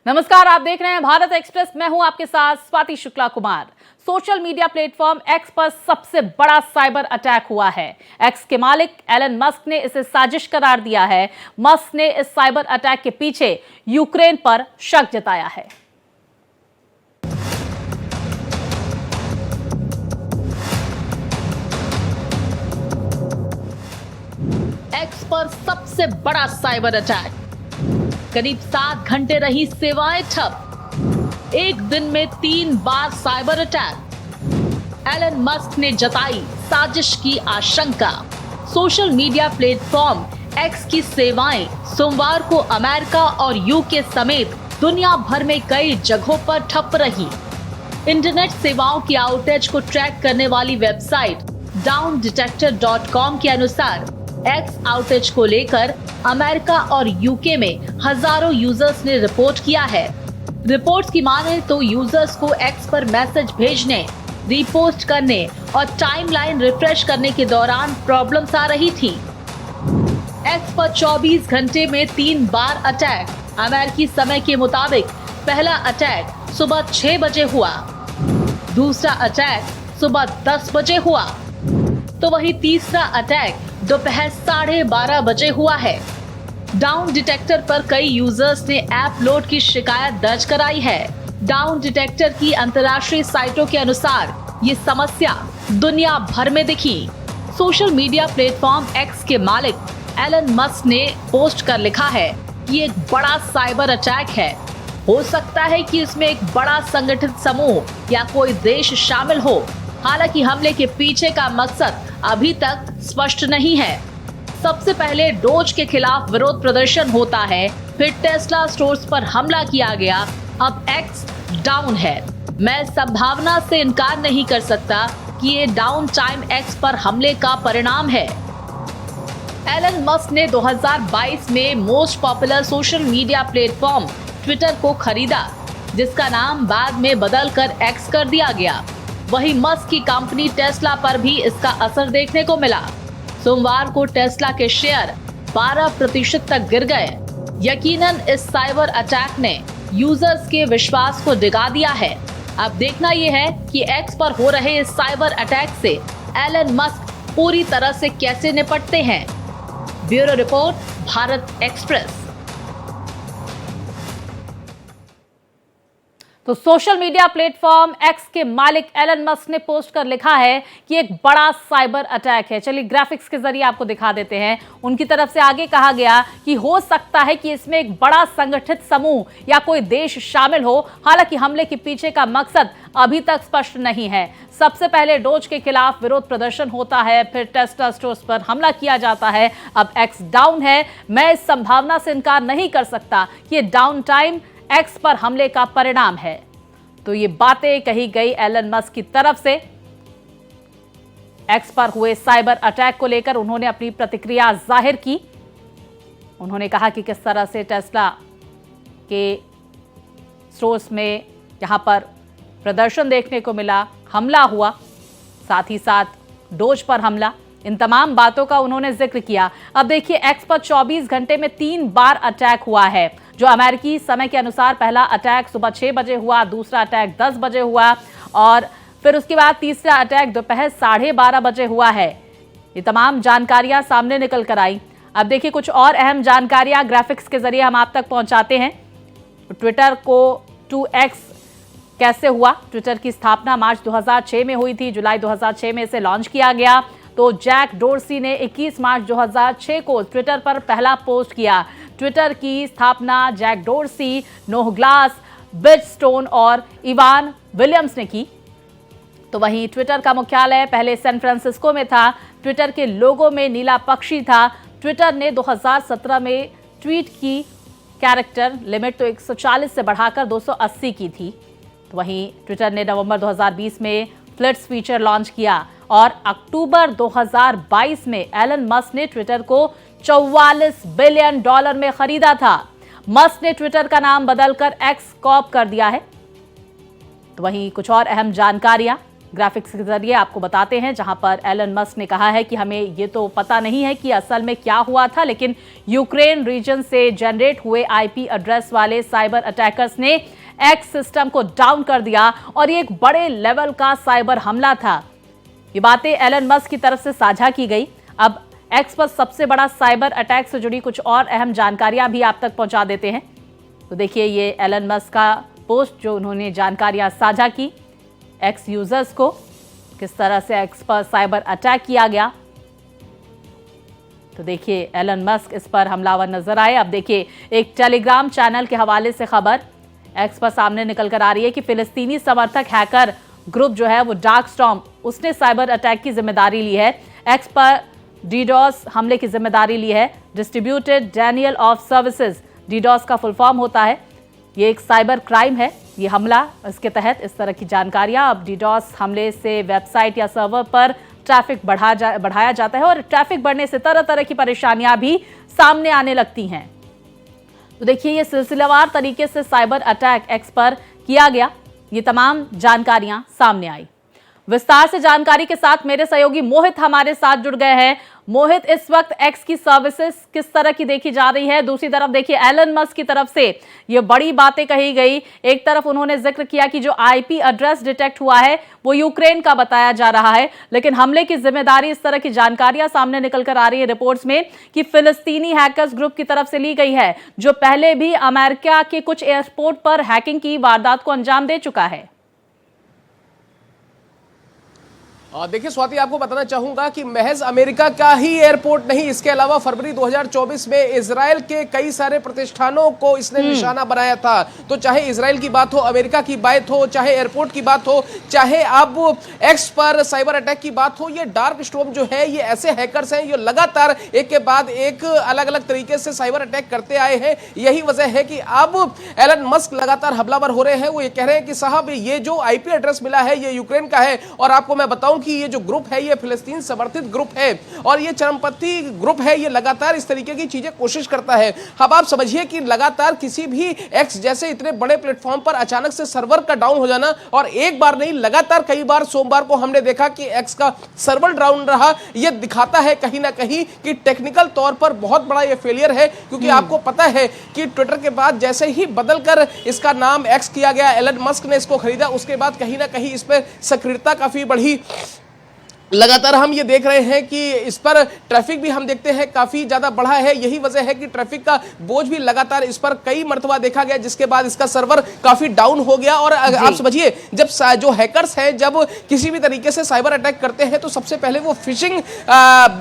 नमस्कार, आप देख रहे हैं भारत एक्सप्रेस। मैं हूं आपके साथ Swati Shukla Kumar. Social media platform x पर सबसे बड़ा साइबर अटैक हुआ है। एक्स के मालिक एलन मस्क ने इसे साजिश करार दिया है। मस्क ने इस साइबर अटैक के पीछे यूक्रेन पर शक जताया है। एक्स पर सबसे बड़ा साइबर अटैक, करीब 7 घंटे रही सेवाएं ठप, एक दिन में 3 बार साइबर अटैक। एलन मस्क ने जताई साजिश की आशंका। सोशल मीडिया प्लेटफॉर्म एक्स की सेवाएं सोमवार को अमेरिका और यूके समेत दुनिया भर में कई जगहों पर ठप रही। इंटरनेट सेवाओं की आउटेज को ट्रैक करने वाली वेबसाइट downdetector.com के अनुसार एक्स आउटेज को लेकर अमेरिका और यूके में हजारों यूजर्स ने रिपोर्ट किया है। रिपोर्ट्स की माने तो यूजर्स को एक्स पर मैसेज भेजने, रीपोस्ट करने और टाइमलाइन रिफ्रेश करने के दौरान प्रॉब्लम्स आ रही थी। एक्स पर 24 घंटे में 3 बार अटैक। अमेरिकी समय के मुताबिक पहला अटैक सुबह 6 बजे हुआ, दूसरा अटैक सुबह 10 बजे हुआ, तो वही तीसरा अटैक दोपहर 12:30 बजे हुआ है। डाउन डिटेक्टर पर कई यूजर्स ने ऐप लोड की शिकायत दर्ज कराई है। डाउन डिटेक्टर की अंतर्राष्ट्रीय साइटों के अनुसार ये समस्या दुनिया भर में दिखी। सोशल मीडिया प्लेटफॉर्म एक्स के मालिक एलन मस्क ने पोस्ट कर लिखा है कि एक बड़ा साइबर अटैक है। हो सकता है कि इसमें एक बड़ा संगठित समूह या कोई देश शामिल हो। हालांकि हमले के पीछे का मकसद अभी तक स्पष्ट नहीं है। सबसे पहले डोज के खिलाफ विरोध प्रदर्शन होता है, फिर टेस्ला स्टोर्स पर हमला किया गया, अब एक्स डाउन है। मैं संभावना से इनकार नहीं कर सकता कि ये डाउन टाइम एक्स पर हमले का परिणाम है। एलन मस्क ने 2022 में most popular social media platform Twitter को खरीदा, जिसका नाम बाद में बदलकर एक्स कर दिया गया। वहीं मस्क की कंपनी टेस्ला पर भी इसका असर देखने को मिला। सोमवार को टेस्ला के शेयर 12% तक गिर गए। यकीनन इस साइबर अटैक ने यूजर्स के विश्वास को डिगा दिया है। अब देखना यह है कि एक्स पर हो रहे इस साइबर अटैक से एलन मस्क पूरी तरह से कैसे निपटते हैं। Bureau report, Bharat express. तो सोशल मीडिया प्लेटफॉर्म एक्स के मालिक एलन मस्क ने पोस्ट कर लिखा है कि एक बड़ा साइबर अटैक है। चलिए ग्राफिक्स के जरिए आपको दिखा देते हैं। उनकी तरफ से आगे कहा गया कि हो सकता है कि इसमें एक बड़ा संगठित समूह या कोई देश शामिल हो। हालांकि हमले के पीछे का मकसद अभी तक स्पष्ट नहीं है। सबसे पहले डोज के खिलाफ विरोध प्रदर्शन होता है, फिर टेस्ला स्टोर्स पर हमला किया जाता है, अब एक्स डाउन है। मैं इस संभावना से इनकार नहीं कर सकता कि ये डाउन टाइम एक्स पर हमले का परिणाम है। तो ये बातें कही गई एलन मस्क की तरफ से। एक्स पर हुए साइबर अटैक को लेकर उन्होंने अपनी प्रतिक्रिया जाहिर की। उन्होंने कहा कि किस तरह से टेस्ला के स्टोर्स में यहां पर प्रदर्शन देखने को मिला, हमला हुआ, साथ ही साथ डोज पर हमला, इन तमाम बातों का उन्होंने जिक्र किया। अब देखिए एक्स पर 24 घंटे में 3 बार अटैक हुआ है। जो अमेरिकी समय के अनुसार पहला अटैक सुबह 6 बजे हुआ, दूसरा अटैक 10 बजे हुआ और फिर उसके बाद तीसरा अटैक दोपहर 12:30 बजे हुआ है। ये तमाम जानकारियां सामने निकल कर आई। अब देखिए कुछ और अहम जानकारियां ग्राफिक्स के जरिए हम आप तक पहुंचाते हैं। ट्विटर को 2x कैसे हुआ? ट्विटर की स्थापना मार्च 2006 में हुई थी। जुलाई 2006 में इसे लॉन्च किया गया। तो जैक डोर्सी ने 21 मार्च 2006 को ट्विटर पर पहला पोस्ट किया। ट्विटर की स्थापना जैक डोर्सी, नोह ग्लास, बिटस्टोन और इवान विलियम्स ने की। तो वहीं ट्विटर का मुख्यालय पहले सैन फ्रांसिस्को में था। ट्विटर के लोगो में नीला पक्षी था। ट्विटर ने 2017 में ट्वीट की कैरेक्टर लिमिट तो 140 से बढ़ाकर 280 की थी। तो वहीं ट्विटर ने नवंबर 2020 में फ्लिट्स फीचर लॉन्च किया और अक्टूबर 2022 में एलन मस्क ने ट्विटर को $44 बिलियन में खरीदा था। मस्क ने ट्विटर का नाम बदलकर एक्स कॉर्प कर दिया है। तो वहीं कुछ और अहम जानकारियां ग्राफिक्स के जरिए आपको बताते हैं, जहां पर एलन मस्क ने कहा है कि हमें ये तो पता नहीं है कि असल में क्या हुआ था, लेकिन यूक्रेन रीजन से जनरेट हुए आईपी एड्रेस वाले साइबर अटैकर्स ने एक्स सिस्टम को डाउन कर दिया और ये एक बड़े लेवल का साइबर हमला था। ये बातें एलन मस्क की तरफ से साझा की गई। अब एक्स पर सबसे बड़ा साइबर अटैक से जुड़ी कुछ और अहम जानकारियां भी आप तक पहुंचा देते हैं। तो देखिए, ये एलन मस्क का पोस्ट जो उन्होंने जानकारियां साझा की एक्स यूजर्स को, किस तरह से एक्स पर साइबर अटैक किया गया। तो देखिए, एलन मस्क इस पर हमलावर नजर आए। अब देखिए, एक टेलीग्राम चैनल के हवाले से खबर एक्स पर सामने निकल कर आ रही है कि फिलिस्तीनी समर्थक हैकर ग्रुप जो है वो डार्क स्टॉर्म, उसने साइबर अटैक की जिम्मेदारी ली है। एक्स पर डीडॉस हमले की जिम्मेदारी ली है। Distributed Daniel of services, DDoS का फुल फॉर्म होता है। ये एक साइबर क्राइम है ये हमला। इसके तहत इस तरह की जानकारियां, अब डीडॉस हमले से वेबसाइट या सर्वर पर ट्रैफिक बढ़ाया जाता है और ट्रैफिक बढ़ने से तरह तरह की परेशानियां भी सामने आने लगती हैं। तो देखिए, ये सिलसिलेवार तरीके से साइबर अटैक एक्स पर किया गया। ये तमाम जानकारियां सामने आई। विस्तार से जानकारी के साथ मेरे सहयोगी मोहित हमारे साथ जुड़ गए हैं। मोहित, इस वक्त एक्स की सर्विसेज किस तरह की देखी जा रही है? दूसरी तरफ देखिए, एलन मस्क की तरफ से ये बड़ी बातें कही गई। एक तरफ उन्होंने जिक्र किया कि जो आईपी एड्रेस डिटेक्ट हुआ है वो यूक्रेन का बताया जा रहा है, लेकिन हमले की जिम्मेदारी, इस तरह की जानकारियां सामने निकल कर आ रही है रिपोर्ट्स में कि फिलिस्तीनी हैकर्स ग्रुप की तरफ से ली गई है, जो पहले भी अमेरिका के कुछ एयरपोर्ट पर हैकिंग की वारदात को अंजाम दे चुका है। देखिए स्वाति, आपको बताना चाहूंगा कि महज अमेरिका का ही एयरपोर्ट नहीं, इसके अलावा फरवरी 2024 में इजराइल के कई सारे प्रतिष्ठानों को इसने निशाना बनाया था। तो चाहे इजराइल की बात हो, अमेरिका की बात हो, चाहे एयरपोर्ट की बात हो, चाहे अब एक्स पर साइबर अटैक की बात हो, ये डार्क स्टॉर्म जो है, ये ऐसे हैकर्स हैं जो लगातार एक के बाद एक अलग अलग तरीके से साइबर अटैक करते आए हैं। यही वजह है कि अब एलन मस्क लगातार हमलावर हो रहे हैं। वो ये कह रहे हैं कि साहब, ये जो आईपी एड्रेस मिला है ये यूक्रेन का है, और आपको मैं बताऊं कि ये जो ग्रुप है ये फिलिस्तीन समर्थित ग्रुप है और ये चरमपंथी ग्रुप है। ये लगातार इस तरीके की चीजें कोशिश करता है। अब आप समझिए कि लगातार किसी भी एक्स जैसे इतने बड़े प्लेटफॉर्म पर अचानक से सर्वर का डाउन हो जाना, और एक बार नहीं लगातार कई बार, सोमवार को हमने देखा कि एक्स का सर्वर डाउन रहा। यह दिखाता है कहीं ना कहीं कि टेक्निकल तौर पर बहुत बड़ा यह फेलियर है, क्योंकि आपको पता है कि ट्विटर के बाद जैसे ही बदलकर इसका नाम एक्स किया गया, एलन मस्क ने इसको खरीदा, उसके बाद कहीं ना कहीं इस पर सक्रियता काफी बढ़ी। लगातार हम ये देख रहे हैं कि इस पर ट्रैफिक भी हम देखते हैं काफी ज्यादा बढ़ा है। यही वजह है कि ट्रैफिक का बोझ भी लगातार इस पर कई मर्तबा देखा गया, जिसके बाद इसका सर्वर काफी डाउन हो गया। और आप समझिए, जब जो हैकर्स हैं जब किसी भी तरीके से साइबर अटैक करते हैं तो सबसे पहले वो फिशिंग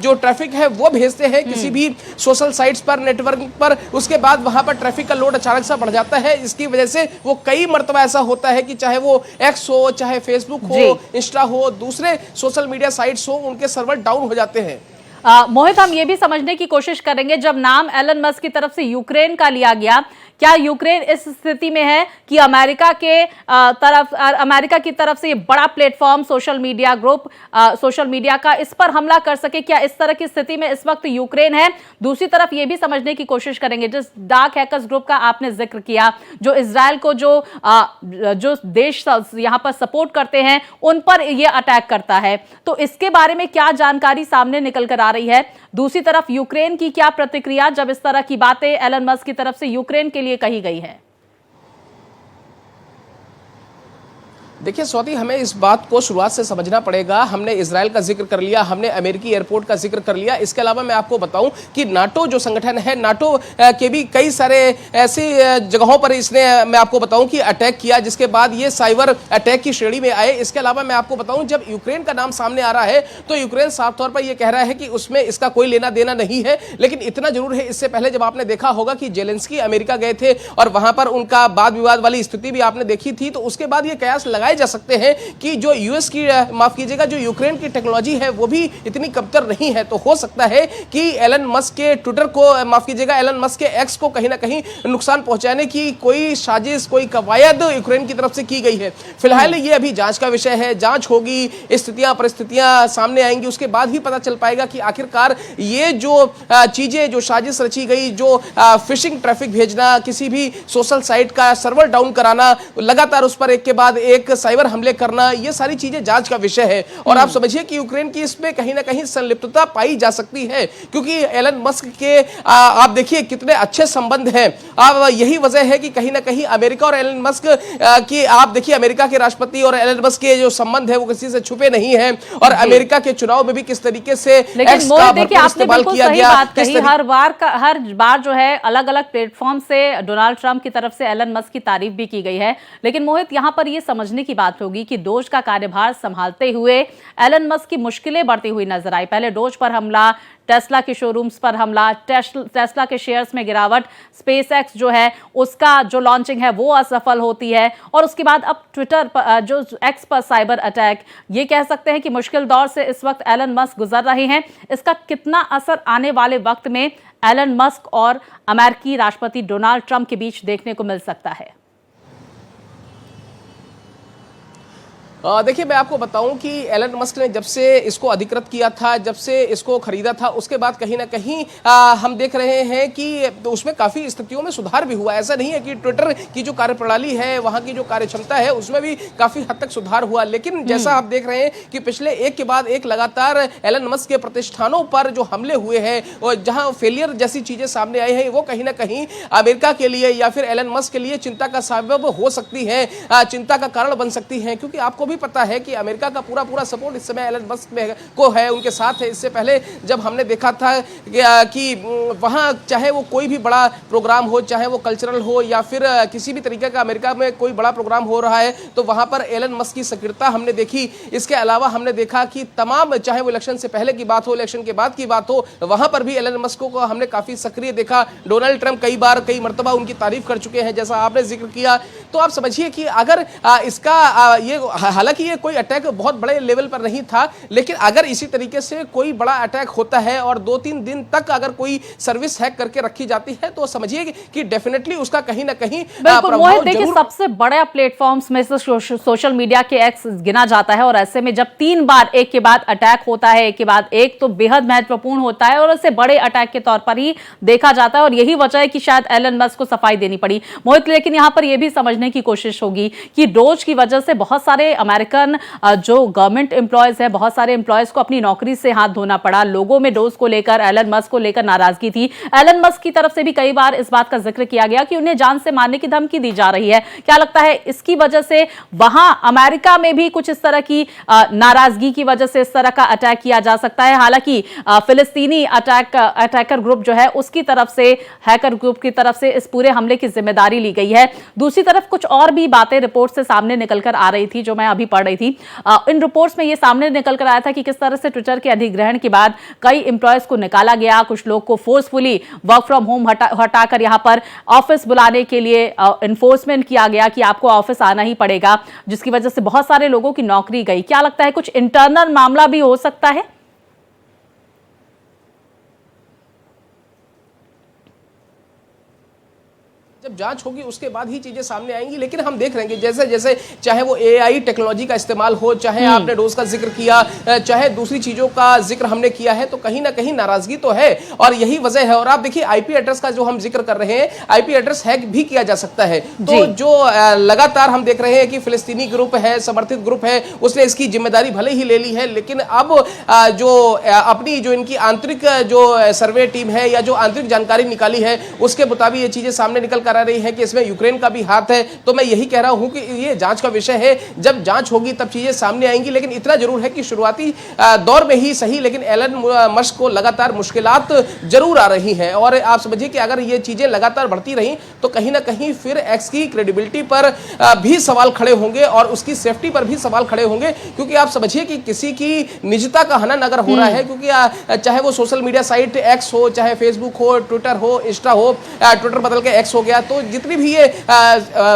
जो ट्रैफिक है वो भेजते हैं किसी भी सोशल साइट्स पर, नेटवर्क पर। उसके बाद वहां पर ट्रैफिक का लोड अचानक से बढ़ जाता है। इसकी वजह से वो कई मर्तबा ऐसा होता है कि चाहे वो एक्स हो, चाहे फेसबुक हो, इंस्टा हो, दूसरे सोशल मीडिया साइट्स हो, उनके सर्वर डाउन हो जाते हैं। मोहित, हम ये भी समझने की कोशिश करेंगे, जब नाम एलन मस्क की तरफ से यूक्रेन का लिया गया, क्या यूक्रेन इस स्थिति में है कि अमेरिका की तरफ से ये बड़ा platform, social media group, social media का, इस पर हमला कर सके? क्या इस तरह की स्थिति में इस वक्त यूक्रेन है? दूसरी तरफ ये भी समझने की कोशिश करेंगे, जिस डार्क हैकर्स ग्रुप का आपने जिक्र किया, जो इजराइल को जो देश यहां पर सपोर्ट करते हैं, उन पर यह अटैक करता है, तो इसके बारे में क्या जानकारी सामने निकल कर आ रही है? दूसरी तरफ यूक्रेन की क्या प्रतिक्रिया, जब इस तरह की बातें एलन मस्क की तरफ से यूक्रेन के लिए कही गई है? देखिए स्वाति, हमें इस बात को शुरुआत से समझना पड़ेगा। हमने इजराइल का जिक्र कर लिया, हमने अमेरिकी एयरपोर्ट का जिक्र कर लिया। इसके अलावा मैं आपको बताऊं कि नाटो जो संगठन है, नाटो के भी कई सारे ऐसी जगहों पर इसने, मैं आपको बताऊं कि अटैक किया, जिसके बाद ये साइबर अटैक की श्रेणी में आए। इसके अलावा मैं आपको बताऊं, जब यूक्रेन का नाम सामने आ रहा है तो यूक्रेन साफ तौर पर यह कह रहा है कि उसमें इसका कोई लेना देना नहीं है। लेकिन इतना जरूर है, इससे पहले जब आपने देखा होगा कि जेलेंस्की अमेरिका गए थे और वहां पर उनका वाद विवाद वाली स्थिति भी आपने देखी थी, तो उसके बाद ये कयास लगाए जा सकते हैं कि जो यूएस की, माफ कीजिएगा, जो यूक्रेन की टेक्नोलॉजी है वो भी इतनी कमतर नहीं है। तो हो सकता है कि एलन मस्क के ट्विटर को, माफ कीजिएगा, एलन मस्क के एक्स को कहीं ना कहीं नुकसान पहुंचाने की कोई साजिश, कोई कवायद यूक्रेन की तरफ से की गई है। फिलहाल ये अभी जांच का विषय है, जांच होगी, स्थितियां परिस्थितियां सामने आएंगी, उसके बाद ही पता चल पाएगा कि आखिरकार ये जो चीजें, जो साजिश रची गई, जो फिशिंग ट्रैफिक भेजना, किसी भी सोशल साइट का सर्वर डाउन कराना, लगातार उस पर एक के बाद एक साइबर हमले करना, ये सारी चीजें जांच का विषय है। और आप समझिए कि यूक्रेन की इसमें कहीं ना कहीं संलिप्तता पाई जा सकती है, क्योंकि एलन मस्क के आप देखिए कितने अच्छे संबंध हैं। अब यही वजह है कि कहीं ना कहीं अमेरिका और एलन मस्क की, आप देखिए अमेरिका के राष्ट्रपति और एलन मस्क के जो संबंध है वो किसी से छुपे नहीं है। और अमेरिका के चुनाव में भी किस तरीके से एक्स का भरपूर इस्तेमाल किया गया। हर बार जो है अलग अलग प्लेटफॉर्म से डोनाल्ड ट्रंप की तरफ से एलन मस्क की तारीफ भी की गई है। लेकिन मोहित, यहां पर यह समझने की बात होगी कि डोज का कार्यभार संभालते हुए एलन मस्क की मुश्किलें बढ़ती हुई नजर आई। पहले डोज पर हमला, टेस्ला के शोरूम्स पर हमला, टेस्ला के शेयर्स में गिरावट, स्पेसएक्स जो है उसका जो लॉन्चिंग है वो असफल होती है, और उसके बाद अब ट्विटर पर जो एक्स पर साइबर अटैक। ये कह सकते हैं कि मुश्किल दौर से इस वक्त एलन मस्क गुजर रहे हैं। इसका कितना असर आने वाले वक्त में एलन मस्क और अमेरिकी राष्ट्रपति डोनाल्ड ट्रंप के बीच देखने को मिल सकता है? देखिए, मैं आपको बताऊं कि एलन मस्क ने जब से इसको अधिकृत किया था, जब से इसको खरीदा था, उसके बाद कहीं ना कहीं हम देख रहे हैं कि उसमें काफ़ी स्थितियों में सुधार भी हुआ। ऐसा नहीं है कि ट्विटर की जो कार्यप्रणाली है, वहाँ की जो कार्यक्षमता है, उसमें भी काफ़ी हद तक सुधार हुआ। लेकिन जैसा आप देख रहे हैं कि पिछले एक के बाद एक लगातार एलन मस्क के प्रतिष्ठानों पर जो हमले हुए हैं और जहाँ फेलियर जैसी चीज़ें सामने आई हैं, वो कहीं ना कहीं अमेरिका के लिए या फिर एलन मस्क के लिए चिंता का सबब हो सकती है, चिंता का कारण बन सकती है। क्योंकि आपको भी पता है कि अमेरिका का पूरा सपोर्ट इस समय एलन मस्क में को है, उनके साथ है। इससे पहले जब हमने देखा था कि वहां चाहे वो कोई भी बड़ा प्रोग्राम हो, चाहे वो कल्चरल हो या फिर किसी भी तरीके का अमेरिका में कोई बड़ा प्रोग्राम हो रहा है, तो वहां पर एलन मस्क की सक्रियता हमने देखी। इसके अलावा हमने देखा कि तमाम, चाहे वो इलेक्शन से पहले की बात हो, इलेक्शन के बाद की बात हो, वहां पर भी एलन मस्क को हमने काफी सक्रिय देखा। डोनाल्ड ट्रंप कई मर्तबा उनकी तारीफ कर चुके हैं, जैसा आपने जिक्र किया। तो आप समझिए कि अगर इसका ये, हालांकि ये कोई अटैक बहुत बड़े लेवल पर नहीं था, लेकिन अगर इसी तरीके से कोई बड़ा अटैक होता है और 2-3 दिन तक अगर कोई सर्विस हैक करके रखी जाती है, तो समझिए कि डेफिनेटली उसका कहीं ना कहीं प्रभाव। देखिए, सबसे बड़ा प्लेटफॉर्म्स में से सोशल मीडिया के एक्स गिना जाता है, और ऐसे में जब 3 बार एक के बाद अटैक होता है, एक के बाद एक, तो बेहद महत्वपूर्ण होता है और इसे बड़े अटैक के तौर पर ही देखा जाता है। और यही वजह है कि शायद एलन मस्क को सफाई देनी पड़ी, मोहित। लेकिन यहां पर यह भी समझने की कोशिश होगी कि डोज की वजह से बहुत सारे अमेरिकन जो गवर्नमेंट एम्प्लॉयज है, बहुत सारे एम्प्लॉयज को अपनी नौकरी से हाथ धोना पड़ा। लोगों में डोज को लेकर, एलन मस्क को लेकर नाराजगी थी। एलन मस्क की तरफ से भी कई बार इस बात का जिक्र किया गया कि उन्हें जान से मारने की धमकी दी जा रही है। क्या लगता है इसकी वजह से वहां अमेरिका में भी कुछ इस तरह की नाराजगी की वजह से इस तरह का अटैक किया जा सकता है? हालांकि फिलिस्तीनी अटैकर ग्रुप जो है उसकी तरफ से, हैकर ग्रुप की तरफ से इस पूरे हमले की जिम्मेदारी ली गई है। दूसरी तरफ कुछ और भी बातें रिपोर्ट से सामने निकलकर आ रही थी, जो मैं अभी पढ़ रही थी। इन रिपोर्ट्स में यह सामने निकल कर आया था कि किस तरह से ट्विटर के अधिग्रहण के बाद कई एम्प्लॉयज को निकाला गया, कुछ लोग को फोर्सफुली वर्क फ्रॉम होम हटाकर यहां पर ऑफिस बुलाने के लिए एनफोर्समेंट किया गया कि आपको ऑफिस आना ही पड़ेगा, जिसकी वजह से बहुत सारे लोगों की नौकरी गई। क्या लगता है कुछ इंटरनल मामला भी हो सकता है? जब जांच होगी उसके बाद ही चीजें सामने आएंगी। लेकिन हम देख रहे हैं जैसे जैसे चाहे वो एआई टेक्नोलॉजी का इस्तेमाल हो, चाहे आपने डोज का जिक्र किया, चाहे दूसरी चीजों का जिक्र हमने किया है, तो कहीं ना कहीं नाराजगी तो है और यही वजह है। और आप देखिए आईपी एड्रेस का जो हम जिक्र कर रहे हैं, आईपी एड्रेस हैक भी किया जा सकता है। तो जो लगातार हम देख रहे हैं कि फिलिस्तीनी ग्रुप है, समर्थित ग्रुप है, उसने इसकी जिम्मेदारी भले ही ले ली है, लेकिन अब जो अपनी जो इनकी आंतरिक जो सर्वे टीम है या जो आंतरिक जानकारी निकाली है, उसके मुताबिक ये चीजें सामने निकल कर आ रही है कि इसमें यूक्रेन का भी हाथ है। तो मैं यही कह रहा हूं कि ये जांच का विषय है, जब जांच होगी तब चीजें सामने आएंगी। लेकिन इतना जरूर है कि शुरुआती दौर में ही सही, लेकिन एलन मस्क को लगातार मुश्किलात जरूर आ रही हैं। और आप समझिए कि अगर ये चीजें लगातार बढ़ती रही तो कहीं ना कहीं फिर एक्स की क्रेडिबिलिटी पर भी सवाल खड़े होंगे और उसकी सेफ्टी पर भी सवाल खड़े होंगे। क्योंकि आप समझिए कि किसी की निजता का हनन अगर हो रहा है, क्योंकि चाहे वो सोशल मीडिया साइट एक्स हो, चाहे फेसबुक हो, ट्विटर हो, इंस्टा हो, ट्विटर बदल के एक्स हो गया, तो जितनी भी ये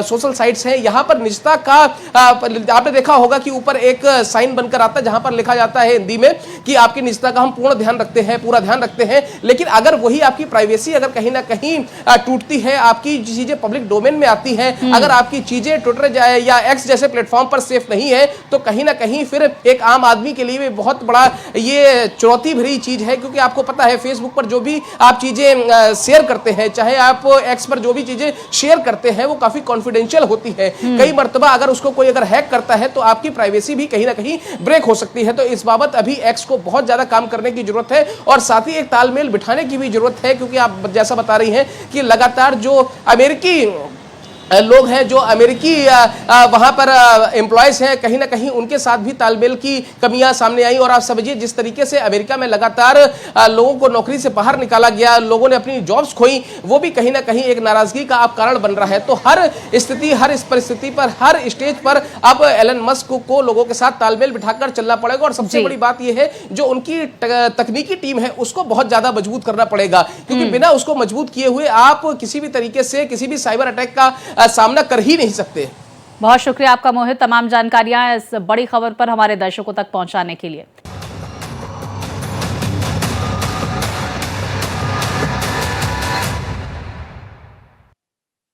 सोशल साइट्स हैं, यहां पर निजता का आपने देखा होगा कि ऊपर एक साइन बनकर आता है जहां पर लिखा जाता है हिंदी में कि आपकी निजता का हम पूर्ण ध्यान रखते हैं, पूरा ध्यान रखते हैं। लेकिन अगर वही आपकी प्राइवेसी अगर कहीं ना कहीं टूटती है, आपकी चीजें पब्लिक डोमेन में आती हैं, अगर आपकी चीजें ट्विटर जाए या एक्स जैसे प्लेटफॉर्म पर सेफ नहीं है, तो कहीं ना कहीं फिर एक आम आदमी के लिए भी बहुत बड़ा ये चुनौती भरी चीज है। क्योंकि आपको पता है फेसबुक पर जो भी आप चीजें शेयर करते हैं, चाहे आप एक्स पर जो भी चीजें शेयर करते हैं वो काफी कॉन्फिडेंशियल होती है। कई मर्तबा अगर उसको कोई अगर हैक करता है तो आपकी प्राइवेसी भी कहीं ना कहीं ब्रेक हो सकती है। तो इस बाबत अभी एक्स को बहुत ज्यादा काम करने की जरूरत है और साथ ही एक तालमेल बिठाने की भी जरूरत है, क्योंकि आप जैसा बता रही हैं कि लगातार जो अमेरिकी लोग हैं, जो अमेरिकी वहां पर एम्प्लॉयज हैं, कहीं ना कहीं उनके साथ भी तालमेल की कमियां सामने आई। और आप समझिए जिस तरीके से अमेरिका में लगातार लोगों को नौकरी से बाहर निकाला गया, लोगों ने अपनी जॉब्स खोई, वो भी कहीं ना कहीं एक नाराजगी का अब कारण बन रहा है। तो हर स्थिति, हर इस परिस्थिति पर, हर स्टेज पर अब एलन मस्क को लोगों के साथ तालमेल बिठाकर चलना पड़ेगा। और सबसे बड़ी बात यह है जो उनकी तकनीकी टीम है उसको बहुत ज्यादा मजबूत करना पड़ेगा, क्योंकि बिना उसको मजबूत किए हुए आप किसी भी तरीके से किसी भी साइबर अटैक का सामना कर ही नहीं सकते। बहुत शुक्रिया आपका मोहित, तमाम जानकारियां इस बड़ी खबर पर हमारे दर्शकों तक पहुंचाने के लिए।